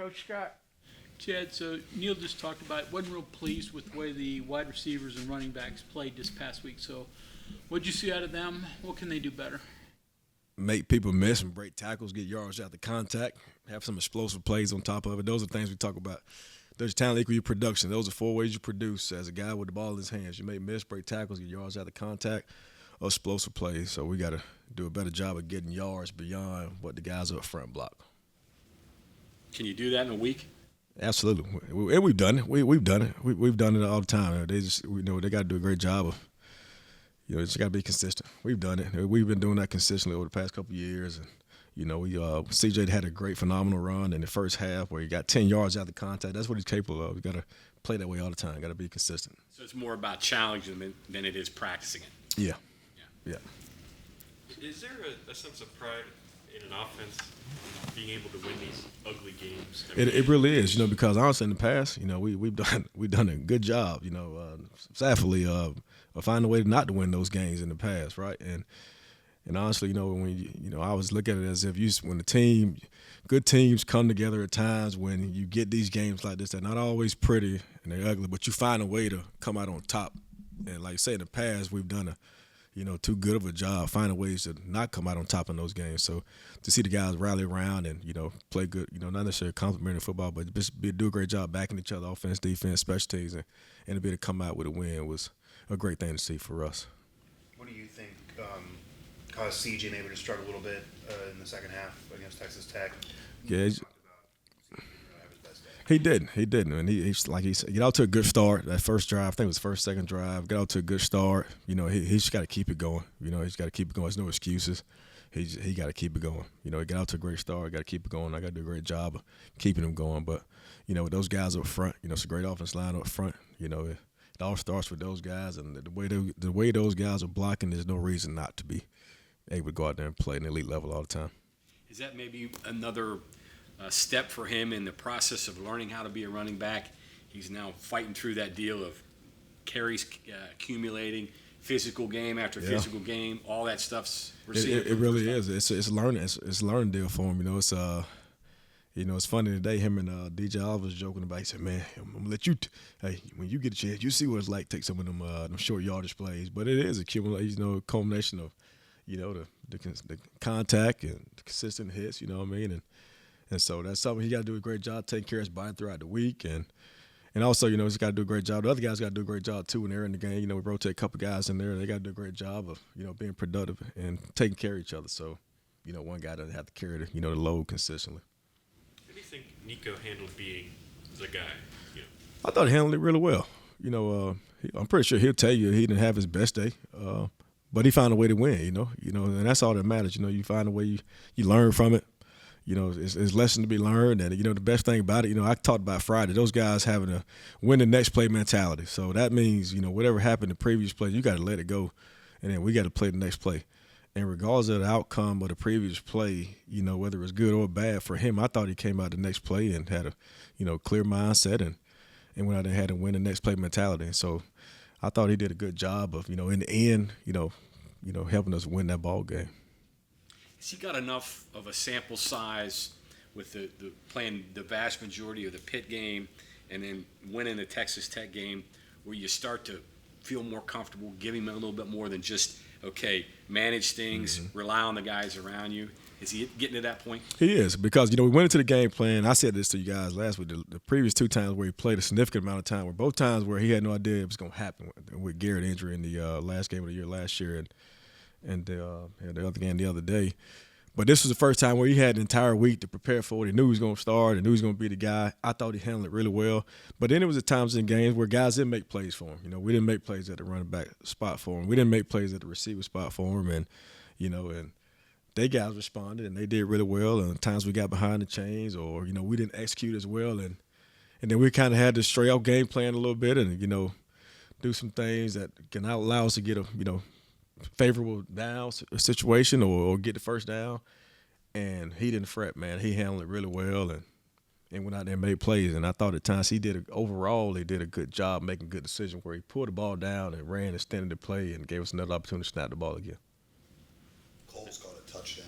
Coach Scott. Chad, so Neil just talked about wasn't real pleased with the way the wide receivers and running backs played this past week. So what'd you see out of them? What can they do better? Make people miss and break tackles, get yards out the contact, have some explosive plays on top of it. Those are things we talk about. There's talent equal your production. Those are 4 ways you produce as a guy with the ball in his hands. You make miss, break tackles, get yards out the contact, or explosive plays. So we got to do a better job of getting yards beyond what the guys up front block. Can you do that in a week? Absolutely, and we've done it. We've done it. We've done it all the time. They just, they got to do a great job of, just got to be consistent. We've done it. We've been doing that consistently over the past couple of years, and CJ had a great, phenomenal run in the first half where he got 10 yards out the contact. That's what he's capable of. You got to play that way all the time. Got to be consistent. So it's more about challenging than it is practicing it. Yeah. Is there a sense of pride in an offense being able to win these ugly games? It really is, because honestly in the past, we've done a good job, sadly, of finding a way not to win those games in the past, right? And honestly, when I always look at it as if when good teams come together at times when you get these games like this, they're not always pretty and they're ugly, but you find a way to come out on top. And like I say, in the past, we've done too good of a job finding ways to not come out on top in those games. So to see the guys rally around and, play good, not necessarily complimentary football, but just do a great job backing each other, offense, defense, special teams, and to be able to come out with a win was a great thing to see for us. What do you think caused CJ maybe to struggle a little bit in the second half against Texas Tech? Yeah, he didn't, and he's like he said, get out to a good start. That first drive, I think it was first, second drive. Get out to a good start. He just got to keep it going. He's got to keep it going. There's no excuses. He got to keep it going. Get out to a great start. Got to keep it going. I got to do a great job of keeping him going. But with those guys up front, it's a great offense line up front. It all starts with those guys, and the way those guys are blocking, there's no reason not to be able to go out there and play an elite level all the time. Is that maybe another step for him in the process of learning how to be a running back? He's now fighting through that deal of carries accumulating, physical game after physical game, all that stuff's received. It really is. It's learning. It's a learning deal for him. It's funny today. Him and DJ Oliver was joking about. He said, "Man, I'm gonna let you. Hey, when you get a chance, you see what it's like. Take some of them short yardage plays. But it is a culmination of, the contact and the consistent hits. You know what I mean? And so that's something he got to do a great job taking care of his body throughout the week. And also, he's got to do a great job. The other guys got to do a great job, too, when they're in the game. We rotate a couple guys in there. They got to do a great job of, being productive and taking care of each other. So, one guy doesn't have to carry the load consistently. How do you think Nico handled being the guy? I thought he handled it really well. I'm pretty sure he'll tell you he didn't have his best day. But he found a way to win, and that's all that matters. You find a way you learn from it. It's lesson to be learned. And, the best thing about it, I talked about Friday, those guys having a win the next play mentality. So that means, whatever happened the previous play, you got to let it go. And then we got to play the next play. And regardless of the outcome of the previous play, whether it was good or bad for him, I thought he came out the next play and had a, clear mindset and went out and had a win the next play mentality. And so I thought he did a good job of, in the end, helping us win that ball game. Has he got enough of a sample size with the playing the vast majority of the Pitt game and then winning the Texas Tech game where you start to feel more comfortable, giving him a little bit more than just, manage things, rely on the guys around you? Is he getting to that point? He is, because, we went into the game plan. I said this to you guys last week, the previous 2 times where he played a significant amount of time, were both times where he had no idea it was going to happen with Garrett injury in the last game of the year last year and the other game the other day. But this was the first time where he had an entire week to prepare for it. He knew he was going to start and knew he was going to be the guy. I thought he handled it really well. But then there was times in games where guys didn't make plays for him. We didn't make plays at the running back spot for him. We didn't make plays at the receiver spot for him. And, and they guys responded and they did really well. And times we got behind the chains or, we didn't execute as well. And then we kind of had to stray off game plan a little bit and, do some things that can allow us to get a, favorable down situation or get the first down. And he didn't fret, man. He handled it really well and went out there and made plays. And I thought at times he did a good job making good decisions where he pulled the ball down and ran, extended the play, and gave us another opportunity to snap the ball again. Cole's got a touchdown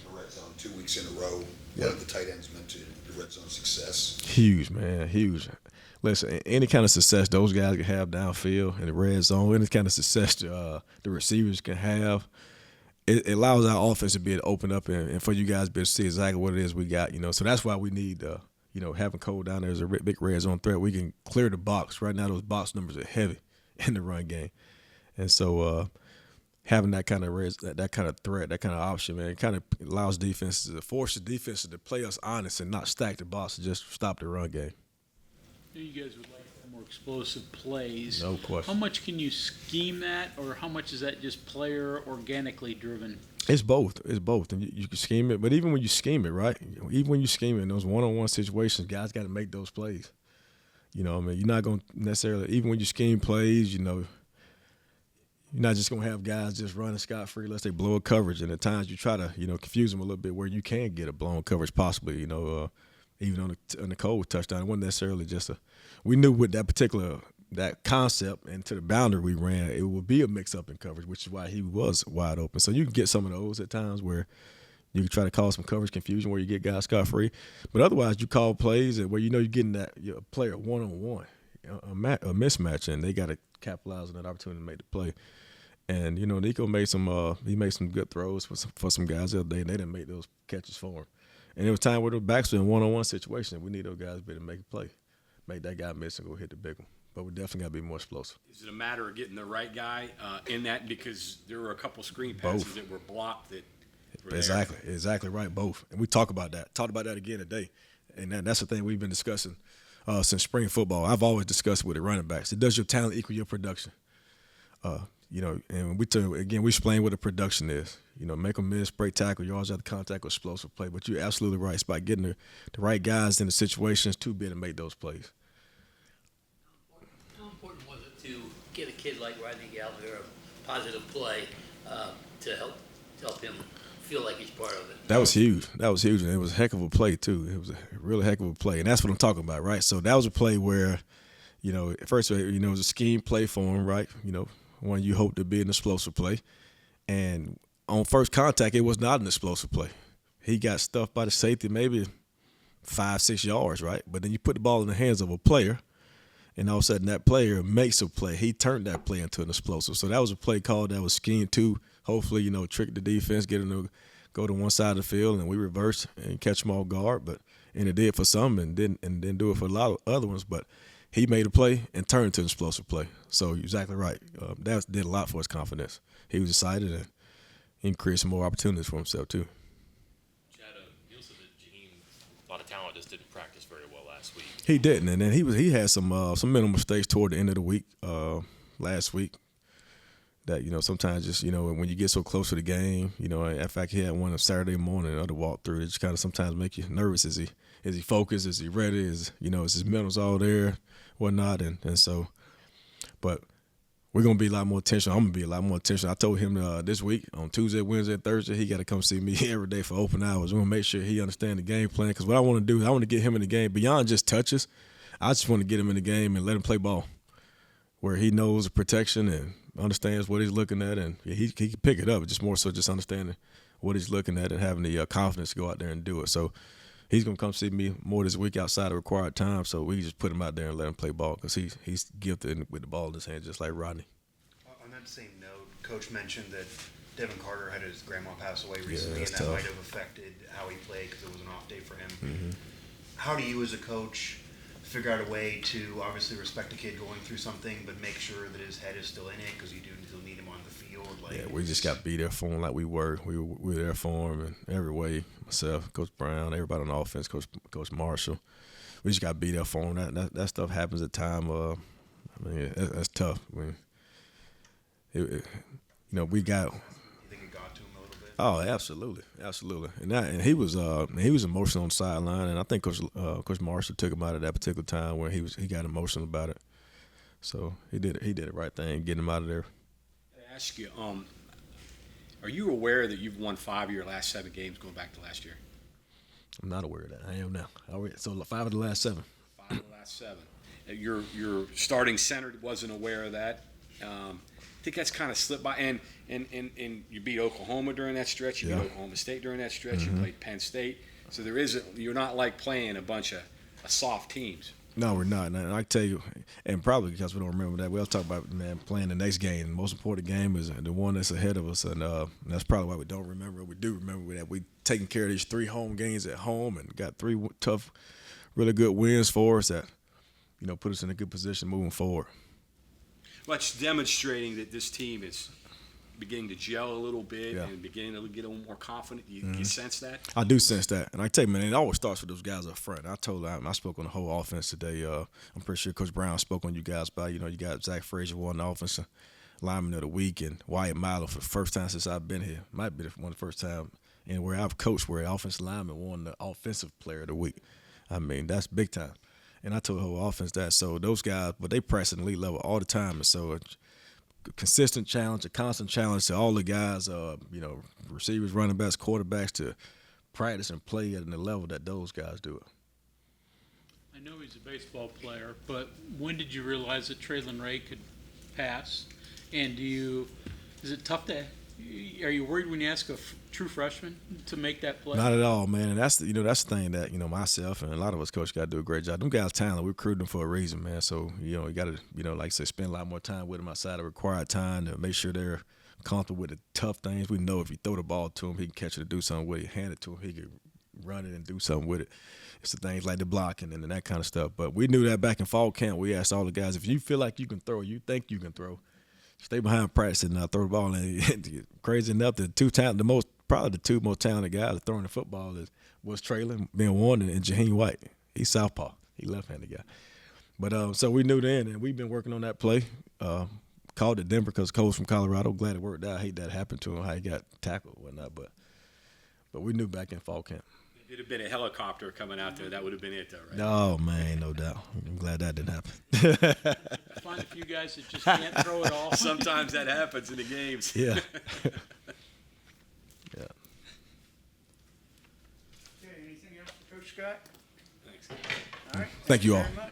in the red zone 2 weeks in a row. What have the tight ends meant to the red zone success? Huge, man, huge. Listen, any kind of success those guys can have downfield in the red zone, any kind of success the receivers can have, it allows our offense to be able to open up and for you guys to be able to see exactly what it is we got. So that's why we need, having Cole down there as a big red zone threat. We can clear the box. Right now, those box numbers are heavy in the run game, and so having that kind of that kind of threat, that kind of option, man, it kind of allows defenses, forces defenses to play us honest and not stack the box and just stop the run game. You guys would like more explosive plays. No question. How much can you scheme that, or how much is that just player organically driven? It's both. It's both. And you can scheme it, but even when you scheme it, right? Even when you scheme it in those one-on-one situations, guys got to make those plays. You're not going to necessarily, even when you scheme plays, you're not just going to have guys just running scot-free unless they blow a coverage. And at times you try to, confuse them a little bit where you can get a blown coverage possibly, even on the Cole touchdown. It wasn't necessarily just we knew with that concept and to the boundary we ran, it would be a mix-up in coverage, which is why he was wide open. So you can get some of those at times where you can try to cause some coverage confusion where you get guys scot-free. But otherwise, you call plays where you're getting that player one-on-one, a mismatch, and they got to capitalize on that opportunity to make the play. And, Nico made some good throws for some guys the other day, and they didn't make those catches for him. And it was time where the backs were in one-on-one situation. We need those guys to be able to make a play, make that guy miss and go hit the big one. But we definitely got to be more explosive. Is it a matter of getting the right guy in that? Because there were a couple screen passes that were blocked that were Exactly right, both. And we talked about that again today. And that's the thing we've been discussing since spring football. I've always discussed with the running backs. It does your talent equal your production? And we explain what the production is. Make them miss, break tackle, yards out of contact, or explosive play. But you're absolutely right. It's about getting the right guys in the situations to be able to make those plays. How important was it to get a kid like Rodney Gallagher a positive play to help him feel like he's part of it? That was huge. And it was a heck of a play, too. It was a really heck of a play. And that's what I'm talking about, right? So that was a play where, at first, it was a scheme play for him, right? One you hope to be an explosive play. And on first contact, it was not an explosive play. He got stuffed by the safety maybe 5-6 yards, right? But then you put the ball in the hands of a player, and all of a sudden that player makes a play. He turned that play into an explosive. So that was a play call that was schemed to hopefully, trick the defense, get him to go to one side of the field, and we reverse and catch them off guard. And it did for some and didn't do it for a lot of other ones. But he made a play and turned it to an explosive play. So you're exactly right. That did a lot for his confidence. He was excited and he created some more opportunities for himself too. Chad, you also said Jaheim, a lot of talent, just didn't practice very well last week. He didn't, and then he had some minimal mistakes toward the end of the week last week. That sometimes just when you get so close to the game, in fact he had one on Saturday morning, another walkthrough. It just kind of sometimes make you nervous. Is he focused? Is he ready? Is his mental's all there, whatnot, and so, but we're gonna be a lot more intentional. I'm gonna be a lot more intentional. I told him this week on Tuesday, Wednesday, and Thursday he got to come see me every day for open hours. We're gonna make sure he understands the game plan, because what I want to do is I want to get him in the game beyond just touches. I just want to get him in the game and let him play ball, where he knows the protection and understands what he's looking at, and he can pick it up. Just more so just understanding what he's looking at and having the confidence to go out there and do it. So he's going to come see me more this week outside of required time, so we just put him out there and let him play ball, because he's gifted with the ball in his hand just like Rodney. On that same note, Coach mentioned that Devin Carter had his grandma pass away recently, that's and that tough. might have affected how he played because it was an off day for him. Mm-hmm. How do you as a coach figure out a way to obviously respect a kid going through something, but make sure that his head is still in it, because you do still need him on the field? We just got to be there for him like we were. We were there for him in every way. Myself, Coach Brown, everybody on offense, Coach Marshall. We just got to be there for him. That stuff happens at time. That's tough. We got. You think it got to him a little bit? Oh, absolutely. And he was emotional on the sideline, and I think Coach Marshall took him out at that particular time where he got emotional about it. So he did the right thing, getting him out of there. I ask you, are you aware that you've won 5 of your last 7 games going back to last year? I'm not aware of that. I am now. So 5 of the last 7. 5 of the last 7. Your starting center wasn't aware of that. I think that's kind of slipped by. And you beat Oklahoma during that stretch. You beat Oklahoma State during that stretch. You played Penn State. So you're not like playing a bunch of soft teams. No, we're not. And I tell you, and probably because we don't remember that, we'll talk about, man, playing the next game. The most important game is the one that's ahead of us, and that's probably why we don't remember. We do remember that we taking care of these 3 home games at home and got 3 tough, really good wins for us that, put us in a good position moving forward. Well, it's demonstrating that this team is beginning to gel a little bit and beginning to get a little more confident. You sense that? I do sense that. And I tell you, man, it always starts with those guys up front. I spoke on the whole offense today. I'm pretty sure Coach Brown spoke on you guys about, you got Zach Frazier won the offensive lineman of the week and Wyatt Milo for the first time since I've been here. Might be one of the first time where I've coached where the offensive lineman won the offensive player of the week. I mean, that's big time. And I told the whole offense that. So those guys, but they press at the elite level all the time. And so it's a consistent challenge, a constant challenge to all the guys, receivers, running backs, quarterbacks to practice and play at the level that those guys do it. I know he's a baseball player, but when did you realize that Traylon Ray could pass? And is it tough are you worried when you ask a true freshman to make that play? Not at all, man. And that's the thing that, myself and a lot of us coaches got to do a great job. Them guys talented. We recruited them for a reason, man. So, you got to, like I said, spend a lot more time with them outside of required time to make sure they're comfortable with the tough things. We know if you throw the ball to him, he can catch it and do something with it. Hand it to him, he can run it and do something with it. It's the things like the blocking and that kind of stuff. But we knew that back in fall camp. We asked all the guys, if you feel like you can throw, you think you can throw, stay behind practice and throw the ball. And crazy enough, probably the 2 most talented guys throwing the football was Traylon, being one, and Jaheim White. He's southpaw. He left-handed guy. But so we knew then, and we've been working on that play. Called it Denver because Cole's from Colorado. Glad it worked out. I hate that happened to him, how he got tackled and whatnot. But we knew back in fall camp. If it had been a helicopter coming out there, that would have been it, though, right? Oh, man, no doubt. I'm glad that didn't happen. Find a few guys that just can't throw it all. Sometimes that happens in the games. Yeah. Yeah. Okay, anything else for Coach Scott? Thanks. All right. Thank you all. very much.